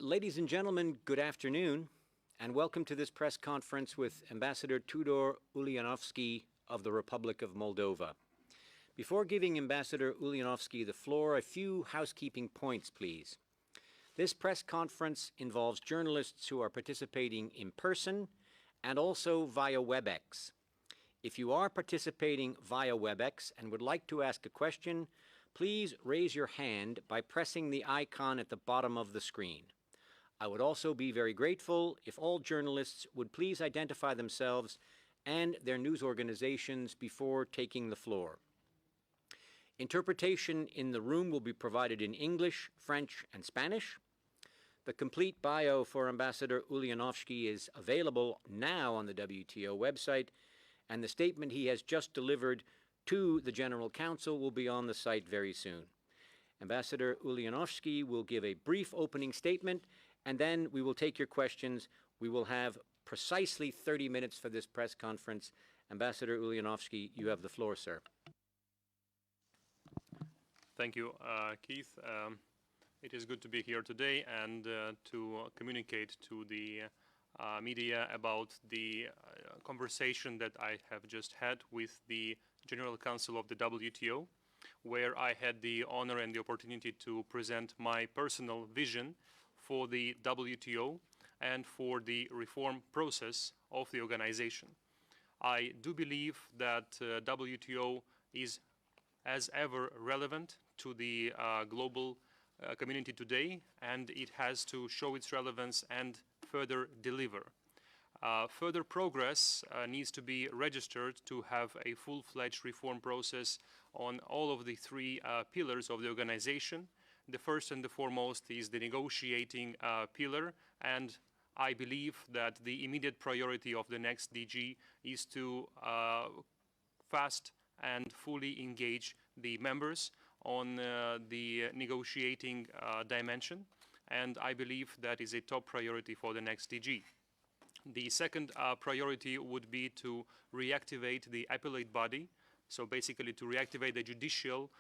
Ladies and gentlemen, good afternoon, and welcome to this press conference with Ambassador Tudor Ulianovsky of the Republic of Moldova. Before giving Ambassador Ulianovsky the floor, a few housekeeping points, please. This press conference involves journalists who are participating in person and also via WebEx. If you are participating via WebEx and would like to ask a question, please raise your hand by pressing the icon at the bottom of the screen. I would also be very grateful if all journalists would please identify themselves and their news organizations before taking the floor. Interpretation in the room will be provided in English, French, and Spanish. The complete bio for Ambassador Ulianovsky is available now on the WTO website, and the statement he has just delivered to the General Counsel will be on the site very soon. Ambassador Ulianovsky will give a brief opening statement, and then we will take your questions. We will have precisely 30 minutes for this press conference. Ambassador Ulianovsky, you have the floor, sir. Thank you, Keith. It is good to be here today and to communicate to the media about the conversation that I have just had with the General Counsel of the WTO, where I had the honor and the opportunity to present my personal vision for the WTO and for the reform process of the organization. I do believe that WTO is as ever relevant to the global community today, and it has to show its relevance and further deliver. Further progress needs to be registered to have a full-fledged reform process on all of the three pillars of the organization. The first and the foremost is the negotiating pillar, and I believe that the immediate priority of the next DG is to fast and fully engage the members on the negotiating dimension, and I believe that is a top priority for the next DG. The second priority would be to reactivate the appellate body, so basically to reactivate the judicial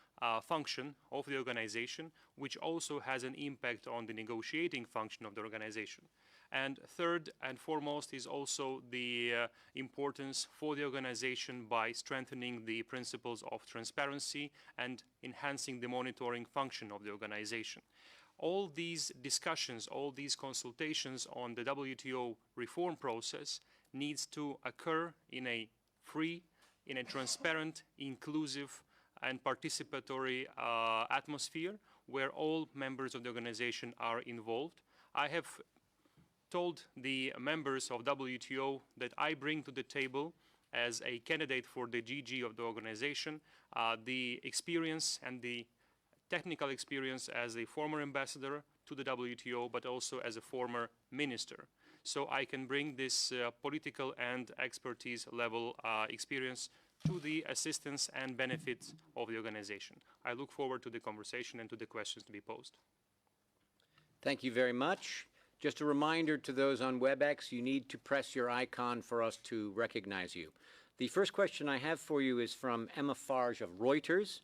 function of the organization, which also has an impact on the negotiating function of the organization. And third and foremost is also the importance for the organization by strengthening the principles of transparency and enhancing the monitoring function of the organization. All these discussions, all these consultations on the WTO reform process needs to occur in a free, in a transparent, inclusive, and participatory atmosphere where all members of the organization are involved. I have told the members of WTO that I bring to the table as a candidate for the DG of the organization the experience and the technical experience as a former ambassador to the WTO, but also as a former minister. So I can bring this political and expertise level experience to the assistance and benefits of the organization. I look forward to the conversation and to the questions to be posed. Thank you very much. Just a reminder to those on WebEx, you need to press your icon for us to recognize you. The first question I have for you is from Emma Farge of Reuters.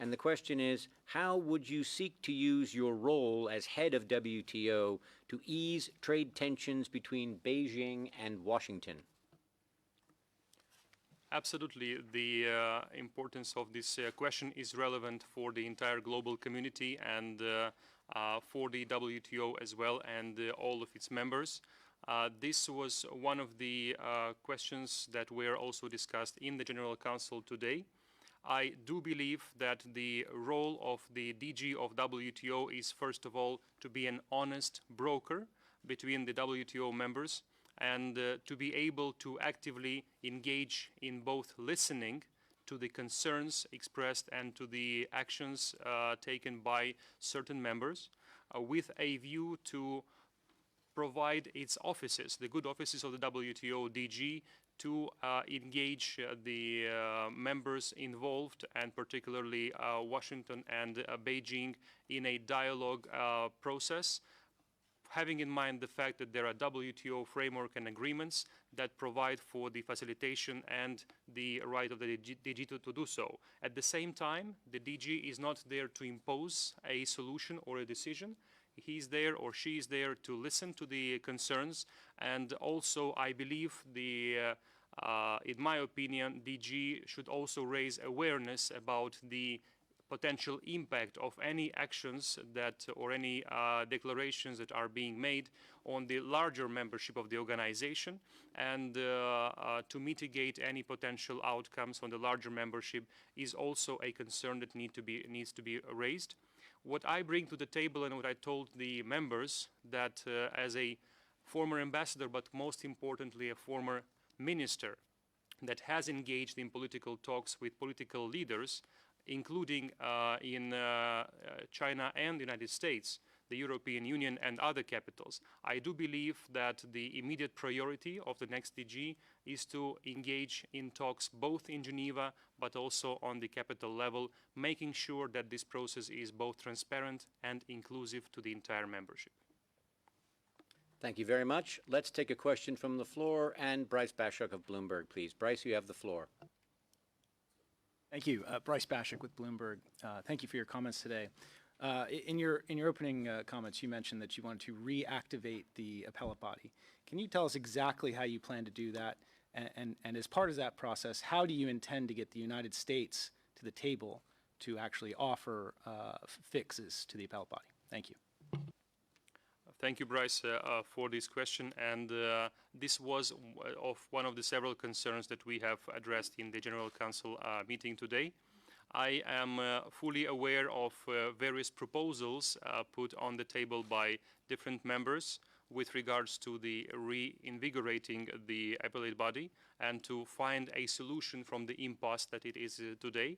And the question is, how would you seek to use your role as head of WTO to ease trade tensions between Beijing and Washington? Absolutely. The importance of this question is relevant for the entire global community and for the WTO as well and all of its members. This was one of the questions that were also discussed in the General Council today. I do believe that the role of the DG of WTO is, first of all, to be an honest broker between the WTO members and to be able to actively engage in both listening to the concerns expressed and to the actions taken by certain members with a view to provide its offices, the good offices of the WTO DG, to engage the members involved, and particularly Washington and Beijing, in a dialogue process, having in mind the fact that there are WTO framework and agreements that provide for the facilitation and the right of the DG to do so. At the same time, the DG is not there to impose a solution or a decision. he's there or she is there to listen to the concerns. And also, I believe in my opinion, DG should also raise awareness about the potential impact of any actions that or any declarations that are being made on the larger membership of the organization, and to mitigate any potential outcomes on the larger membership is also a concern that needs to be raised. What I bring to the table and what I told the members, that as a former ambassador, but most importantly a former minister that has engaged in political talks with political leaders, including in China and the United States, the European Union and other capitals, I do believe that the immediate priority of the next DG is to engage in talks both in Geneva but also on the capital level, making sure that this process is both transparent and inclusive to the entire membership. Thank you very much. Let's take a question from the floor, and Bryce Bashuk of Bloomberg, please. Bryce, you have the floor. Thank you. Bryce Bashuk with Bloomberg. Thank you for your comments today. In your opening comments, you mentioned that you wanted to reactivate the appellate body. Can you tell us exactly how you plan to do that? And as part of that process, how do you intend to get the United States to the table to actually offer fixes to the appellate body? Thank you. Thank you, Bryce, for this question. And this was one of the several concerns that we have addressed in the General Council meeting today. I am fully aware of various proposals put on the table by different members with regards to the reinvigorating the appellate body and to find a solution from the impasse that it is today.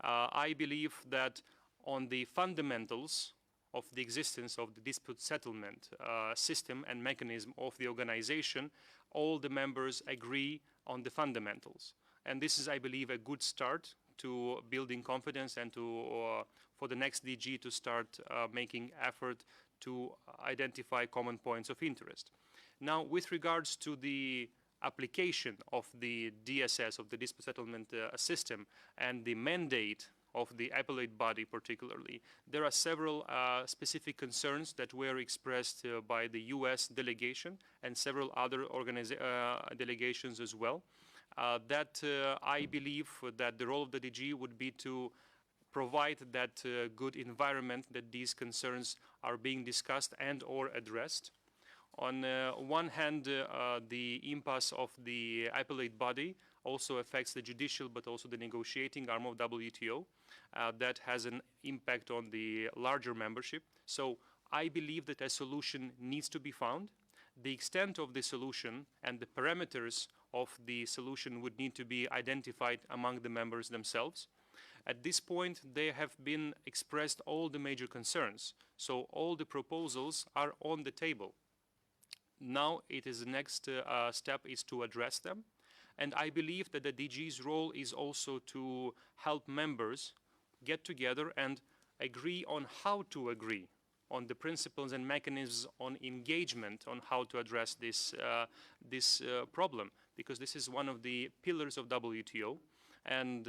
I believe that on the fundamentals of the existence of the dispute settlement system and mechanism of the organization, all the members agree on the fundamentals. And this is, I believe, a good start to building confidence and to for the next DG to start making effort to identify common points of interest. Now, with regards to the application of the DSS, of the dispute settlement system, and the mandate of the appellate body particularly, there are several specific concerns that were expressed by the US delegation and several other delegations as well. I believe that the role of the DG would be to provide that good environment that these concerns are being discussed and or addressed. On one hand, the impasse of the appellate body also affects the judicial but also the negotiating arm of WTO. That has an impact on the larger membership. So I believe that a solution needs to be found. The extent of the solution and the parameters of the solution would need to be identified among the members themselves. At this point, there have been expressed all the major concerns. So all the proposals are on the table. Now it is the next step is to address them. And I believe that the DG's role is also to help members get together and agree on how to agree on the principles and mechanisms on engagement on how to address this problem, because this is one of the pillars of WTO, and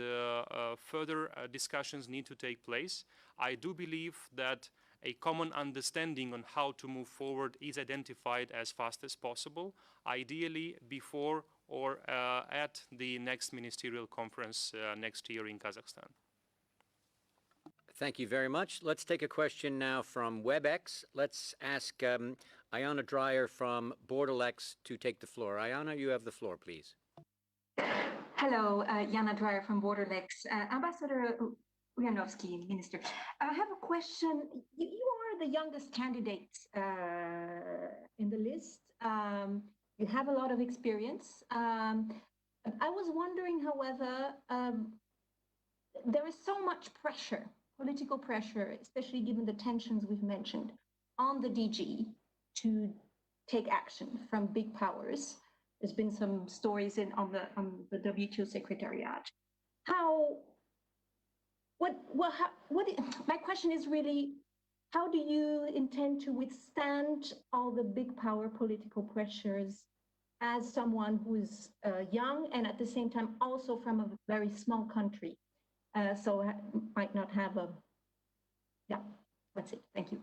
further discussions need to take place. I do believe that a common understanding on how to move forward is identified as fast as possible, ideally before or at the next ministerial conference next year in Kazakhstan. Thank you very much. Let's take a question now from WebEx. Let's ask Ayana Dreyer from Borderlex to take the floor. Ayana, you have the floor, please. Hello, Yana Dreyer from Borderlex. Ambassador Ujanovsky, Minister. I have a question. You are the youngest candidate in the list. You have a lot of experience. I was wondering, however, there is so much pressure, political pressure, especially given the tensions we've mentioned, on the DG to take action from big powers. There's been some stories on the WTO Secretariat. My question is really, how do you intend to withstand all the big power political pressures as someone who is young and at the same time also from a very small country? So might not have yeah, that's it. Thank you.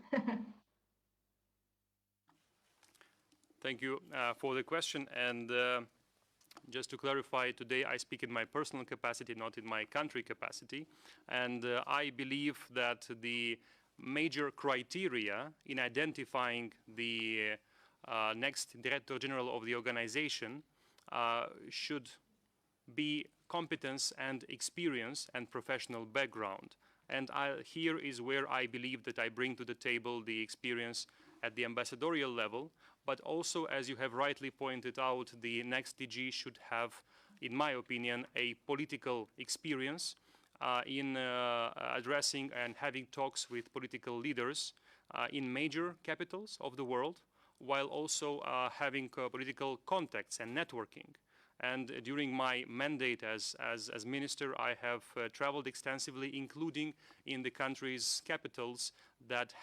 Thank you for the question. And just to clarify, today I speak in my personal capacity, not in my country capacity. And I believe that the major criteria in identifying the next Director General of the organization should be competence and experience and professional background. And here is where I believe that I bring to the table the experience at the ambassadorial level, but also, as you have rightly pointed out, the next DG should have, in my opinion, a political experience in addressing and having talks with political leaders in major capitals of the world, while also having political contacts and networking. And during my mandate as minister, I have traveled extensively, including in the countries' capitals that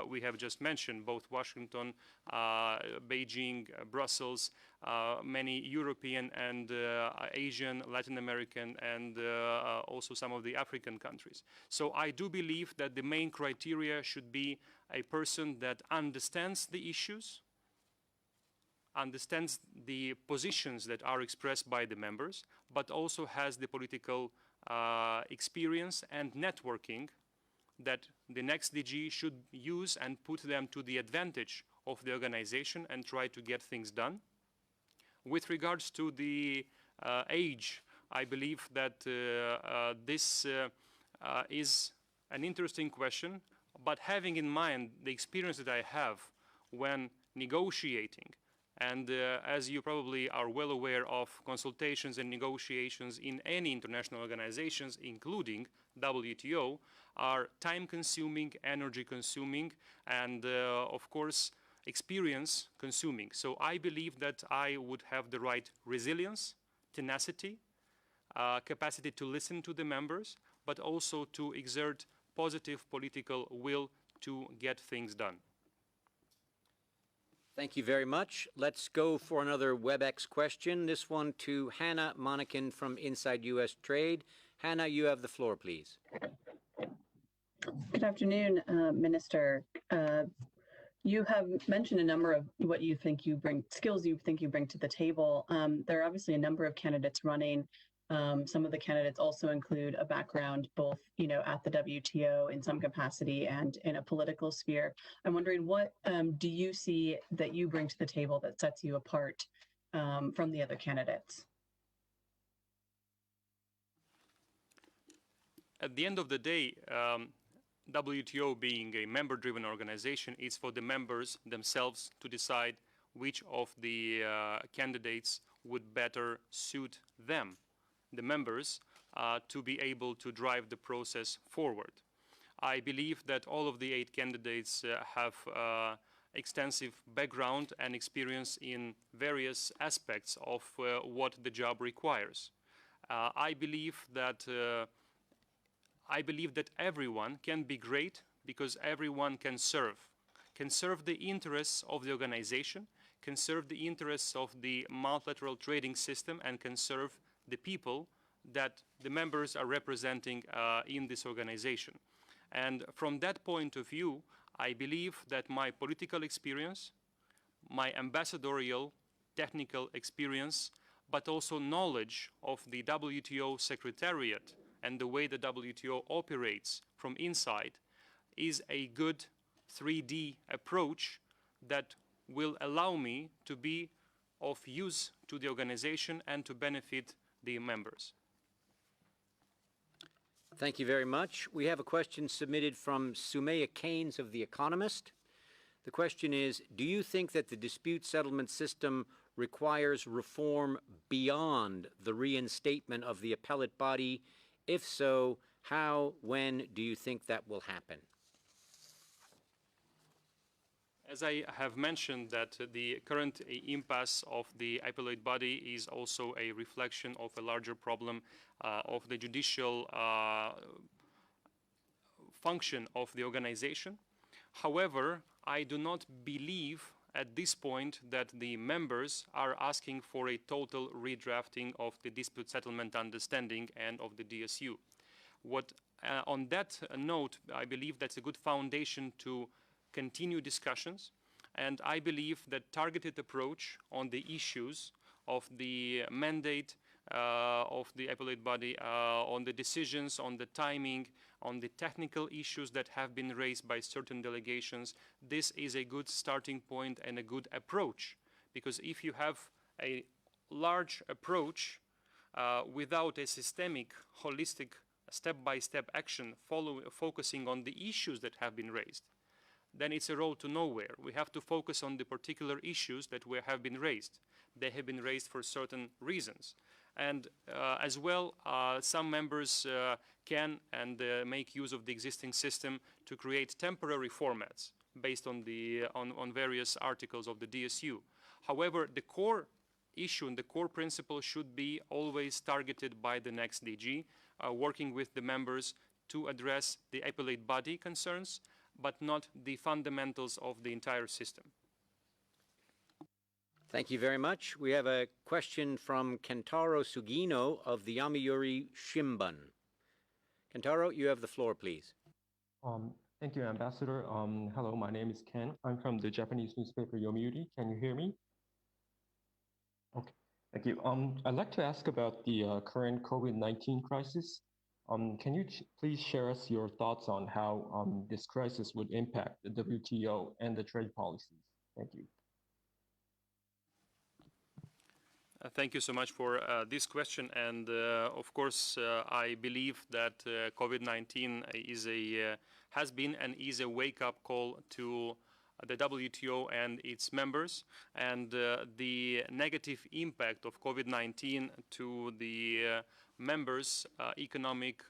we have just mentioned, both Washington, Beijing, Brussels, many European and Asian, Latin American, and also some of the African countries. So I do believe that the main criteria should be a person that understands the issues, understands the positions that are expressed by the members, but also has the political experience and networking that the next DG should use and put them to the advantage of the organization and try to get things done. With regards to the age, I believe that this is an interesting question, but having in mind the experience that I have when negotiating, and as you probably are well aware of, consultations and negotiations in any international organizations, including WTO, are time-consuming, energy-consuming, and of course, experience-consuming. So I believe that I would have the right resilience, tenacity, capacity to listen to the members, but also to exert positive political will to get things done. Thank you very much. Let's go for another WebEx question. This one to Hannah Monacan from Inside U.S. Trade. Hannah, you have the floor, please. Good afternoon, Minister. You have mentioned a number of what you think you bring, skills you think you bring to the table. There are obviously a number of candidates running. Some of the candidates also include a background both, at the WTO in some capacity and in a political sphere. I'm wondering, what do you see that you bring to the table that sets you apart from the other candidates? At the end of the day, WTO being a member-driven organization, is for the members themselves to decide which of the candidates would better suit them, the members, to be able to drive the process forward. I believe that all of the 8 candidates have extensive background and experience in various aspects of what the job requires. I believe that everyone can be great because everyone can serve the interests of the organization, can serve the interests of the multilateral trading system, and can serve the people that the members are representing in this organization. And from that point of view, I believe that my political experience, my ambassadorial technical experience, but also knowledge of the WTO Secretariat and the way the WTO operates from inside is a good 3D approach that will allow me to be of use to the organization and to benefit the members. Thank you very much. We have a question submitted from Sumaya Keynes of The Economist. The question is, do you think that the dispute settlement system requires reform beyond the reinstatement of the appellate body? If so, how, when do you think that will happen? As I have mentioned, that the current impasse of the appellate body is also a reflection of a larger problem of the judicial function of the organization. However, I do not believe at this point that the members are asking for a total redrafting of the dispute settlement understanding and of the DSU. On that note, I believe that's a good foundation to continue discussions. And I believe that targeted approach on the issues of the mandate of the appellate body, on the decisions, on the timing, on the technical issues that have been raised by certain delegations, this is a good starting point and a good approach. Because if you have a large approach without a systemic, holistic, step-by-step action focusing on the issues that have been raised, then it's a road to nowhere. We have to focus on the particular issues that have been raised. They have been raised for certain reasons. And as well, some members can and make use of the existing system to create temporary formats based on various articles of the DSU. However, the core issue and the core principle should be always targeted by the next DG, working with the members to address the appellate body concerns, but not the fundamentals of the entire system. Thank you very much. We have a question from Kentaro Sugino of the Yomiuri Shimbun. Kentaro, you have the floor, please. Thank you, Ambassador. Hello, my name is Ken. I'm from the Japanese newspaper Yomiuri. Can you hear me? Okay, thank you. I'd like to ask about the current COVID-19 crisis. Can you please share us your thoughts on how this crisis would impact the WTO and the trade policies? Thank you. Thank you so much for this question. And of course, I believe that COVID-19 has been and is a wake-up call to the WTO and its members, and the negative impact of COVID-19 to the members' economic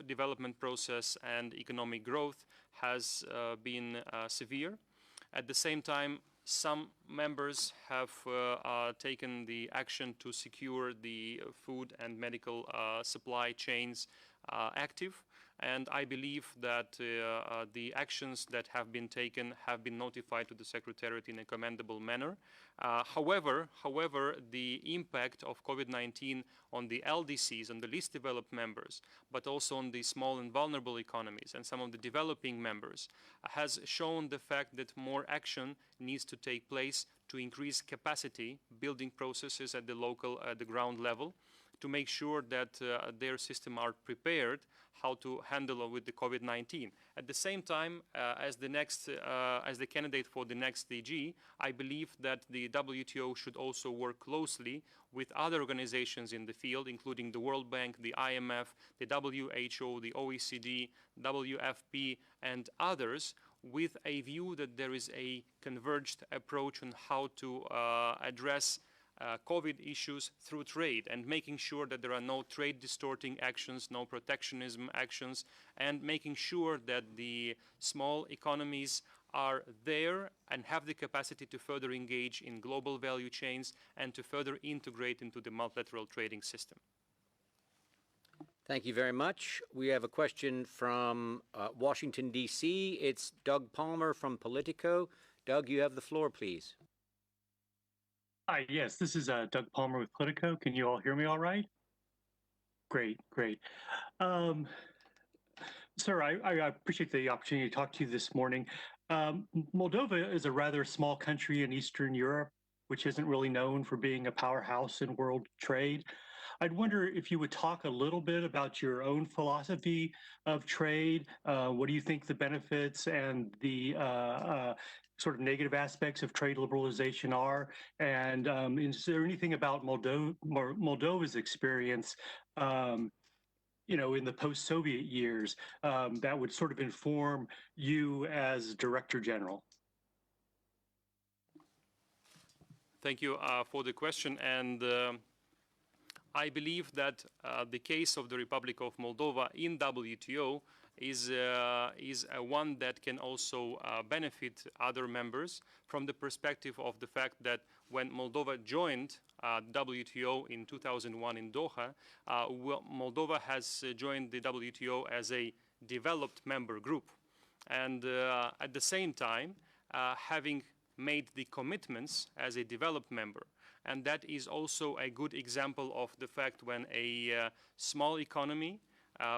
development process and economic growth has been severe. At the same time, some members have taken the action to secure the food and medical supply chains active. And I believe that the actions that have been taken have been notified to the Secretariat in a commendable manner. However, the impact of COVID-19 on the LDCs, on the least developed members, but also on the small and vulnerable economies and some of the developing members, has shown the fact that more action needs to take place to increase capacity building processes at the local, at the ground level, to make sure that their system are prepared how to handle with the COVID-19. At the same time, as the candidate for the next DG, I believe that the WTO should also work closely with other organizations in the field, including the World Bank, the IMF, the WHO, the OECD, WFP, and others, with a view that there is a converged approach on how to address COVID issues through trade, and making sure that there are no trade distorting actions, no protectionism actions, and making sure that the small economies are there and have the capacity to further engage in global value chains and to further integrate into the multilateral trading system. Thank you very much. We have a question from Washington, D.C. It's Doug Palmer from Politico. Doug, you have the floor, please. Hi, yes, this is Doug Palmer with Politico. Can you all hear me all right? Great, great. Sir, I appreciate the opportunity to talk to you this morning. Moldova is a rather small country in Eastern Europe, which isn't really known for being a powerhouse in world trade. I'd wonder if you would talk a little bit about your own philosophy of trade. What do you think the benefits and the sort of negative aspects of trade liberalization are? And is there anything about Moldova's experience, you know, in the post-Soviet years that would sort of inform you as Director General? Thank you for the question. And I believe that the case of the Republic of Moldova in WTO is one that can also benefit other members from the perspective of the fact that when Moldova joined WTO in 2001 in Doha, Moldova has joined the WTO as a developed member group. And at the same time, having made the commitments as a developed member. And that is also a good example of the fact when a small economy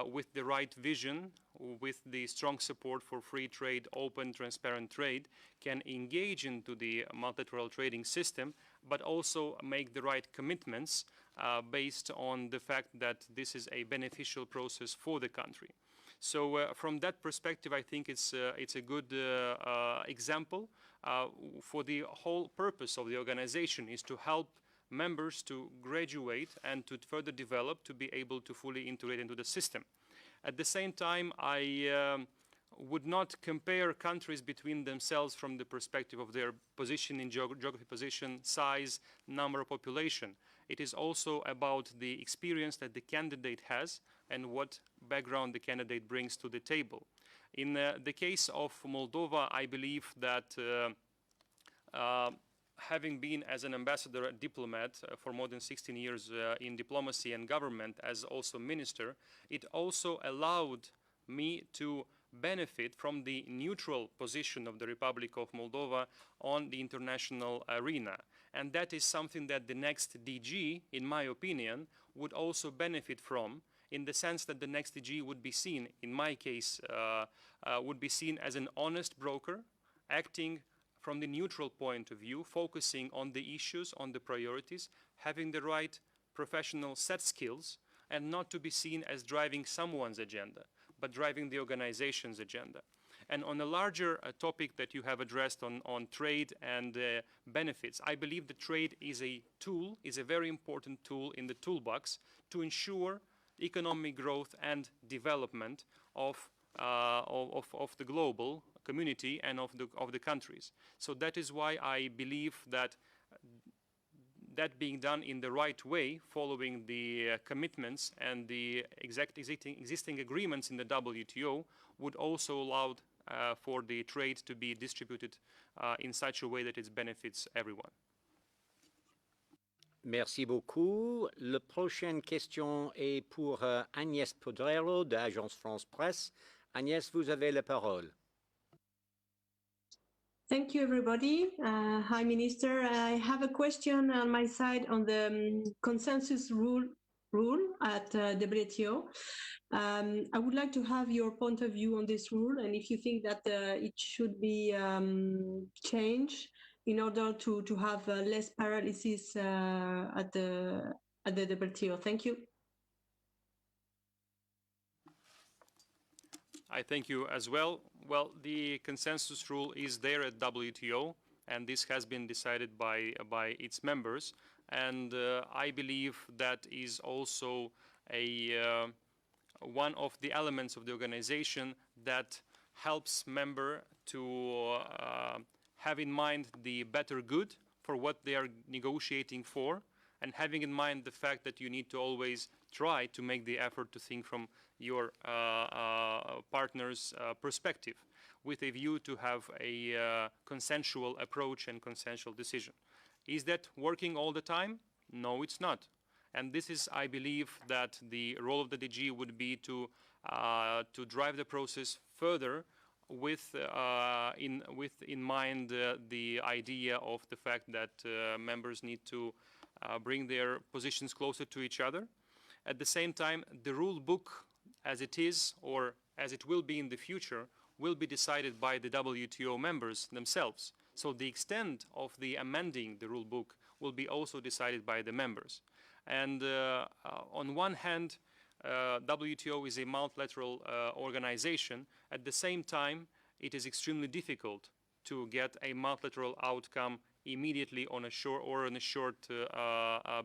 with the right vision, with the strong support for free trade, open, transparent trade, can engage into the multilateral trading system, but also make the right commitments based on the fact that this is a beneficial process for the country. So from that perspective, I think it's a good example for the whole purpose of the organization is to help members to graduate and to further develop to be able to fully integrate into the system. At the same time, I would not compare countries between themselves from the perspective of their position in geography, position, size, number of population. It is also about the experience that the candidate has and what background the candidate brings to the table. In the case of Moldova, I believe that having been as an ambassador, a diplomat for more than 16 years in diplomacy and government as also minister, it also allowed me to benefit from the neutral position of the Republic of Moldova on the international arena. And that is something that the next DG, in my opinion, would also benefit from, in the sense that the next DG would be seen, in my case, would be seen as an honest broker, acting from the neutral point of view, focusing on the issues, on the priorities, having the right professional set skills, and not to be seen as driving someone's agenda, but driving the organization's agenda. And on a larger topic that you have addressed on trade and benefits, I believe the trade is a tool, is a very important tool in the toolbox to ensure economic growth and development of the global community and of the countries. So that is why I believe that that being done in the right way, following the commitments and the existing agreements in the WTO, would also allow for the trade to be distributed in such a way that it benefits everyone. Merci beaucoup. La prochaine question est pour Agnès Podrero de Agence France Presse. Agnès, vous avez la parole. Thank you, everybody. Hi, Minister. I have a question on my side on the consensus rule at WTO. I would like to have your point of view on this rule, and if you think that it should be changed in order to have less paralysis at the WTO. Thank you. I thank you as well. Well, the consensus rule is there at WTO, and this has been decided by its members. And I believe that is also one of the elements of the organization that helps member to have in mind the better good for what they are negotiating for, and having in mind the fact that you need to always try to make the effort to think from your partner's perspective, with a view to have a consensual approach and consensual decision. Is that working all the time? No, it's not. And this is, I believe, that the role of the DG would be to drive the process further with in mind the idea of the fact that members need to bring their positions closer to each other. At the same time, the rule book as it is, or as it will be in the future, will be decided by the WTO members themselves. So the extent of the amending the rule book will be also decided by the members. And on one hand, WTO is a multilateral organization. At the same time, it is extremely difficult to get a multilateral outcome immediately on a short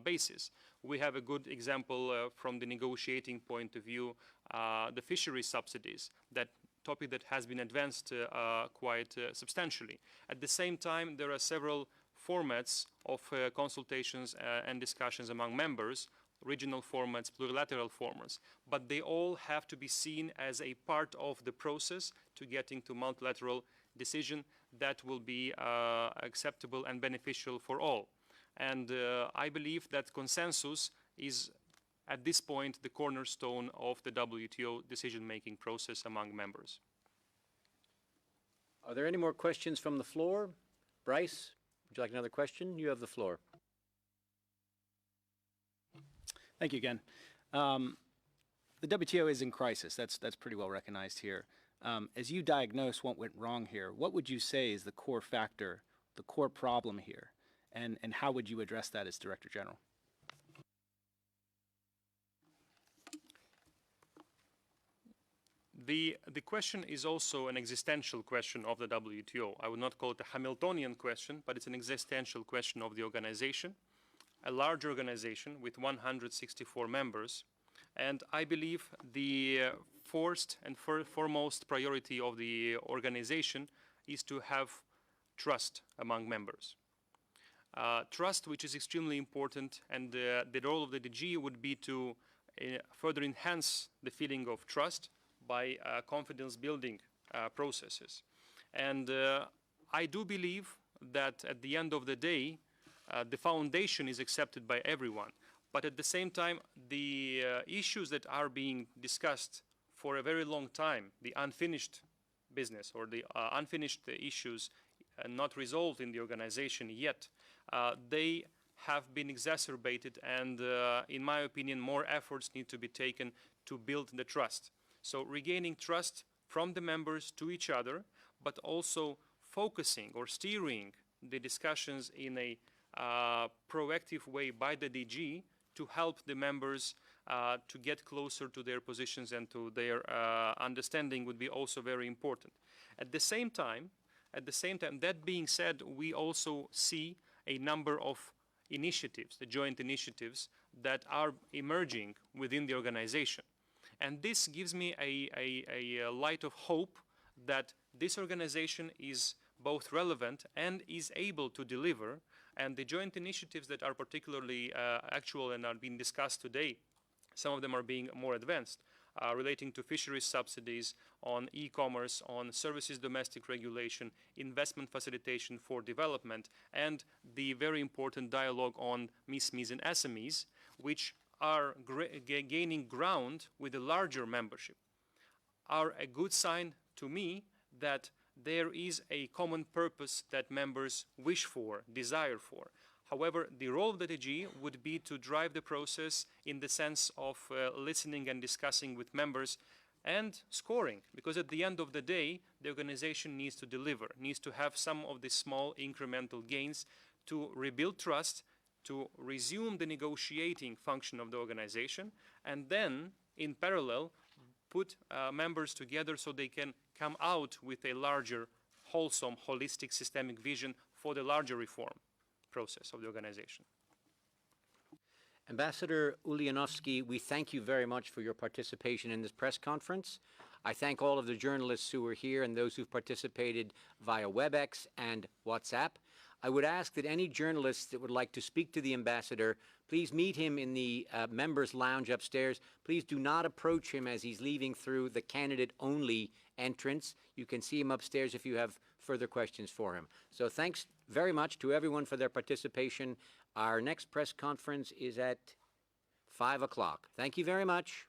basis. We have a good example from the negotiating point of view, the fisheries subsidies, that topic that has been advanced quite substantially. At the same time, there are several formats of consultations and discussions among members, regional formats, plurilateral formats, but they all have to be seen as a part of the process to getting to multilateral decision that will be acceptable and beneficial for all. And I believe that consensus is, at this point, the cornerstone of the WTO decision-making process among members. Are there any more questions from the floor? Bryce, would you like another question? You have the floor. Thank you again. the WTO is in crisis. That's pretty well recognized here. As you diagnose what went wrong here, what would you say is the core factor, the core problem here, and how would you address that as Director General? The question is also an existential question of the WTO. I would not call it a Hamiltonian question, but it's an existential question of the organization, a large organization with 164 members. And I believe the first and foremost priority of the organization is to have trust among members. Trust, which is extremely important, and the role of the DG would be to further enhance the feeling of trust by confidence building processes. And I do believe that at the end of the day, the foundation is accepted by everyone. But at the same time, the issues that are being discussed for a very long time, the unfinished business or the unfinished issues not resolved in the organization yet, they have been exacerbated, and in my opinion, more efforts need to be taken to build the trust. So regaining trust from the members to each other, but also focusing or steering the discussions in a proactive way by the DG to help the members to get closer to their positions and to their understanding would be also very important. At the same time, that being said, we also see a number of initiatives, the joint initiatives that are emerging within the organization. And this gives me a light of hope that this organization is both relevant and is able to deliver. And the joint initiatives that are particularly actual and are being discussed today, some of them are being more advanced, relating to fisheries subsidies, on e-commerce, on services domestic regulation, investment facilitation for development, and the very important dialogue on MISMEs and SMEs, which are gaining ground with a larger membership, are a good sign to me that there is a common purpose that members wish for, desire for. However, the role of the DG would be to drive the process in the sense of listening and discussing with members and scoring, because at the end of the day, the organization needs to deliver, needs to have some of the small incremental gains to rebuild trust, to resume the negotiating function of the organization, and then, in parallel, put members together so they can come out with a larger, wholesome, holistic, systemic vision for the larger reform process of the organization. Ambassador Ulianovsky, we thank you very much for your participation in this press conference. I thank all of the journalists who were here and those who've participated via WebEx and WhatsApp. I would ask that any journalists that would like to speak to the ambassador, please meet him in the members' lounge upstairs. Please do not approach him as he's leaving through the candidate-only entrance. You can see him upstairs if you have further questions for him. So thanks very much to everyone for their participation. Our next press conference is at 5 o'clock. Thank you very much.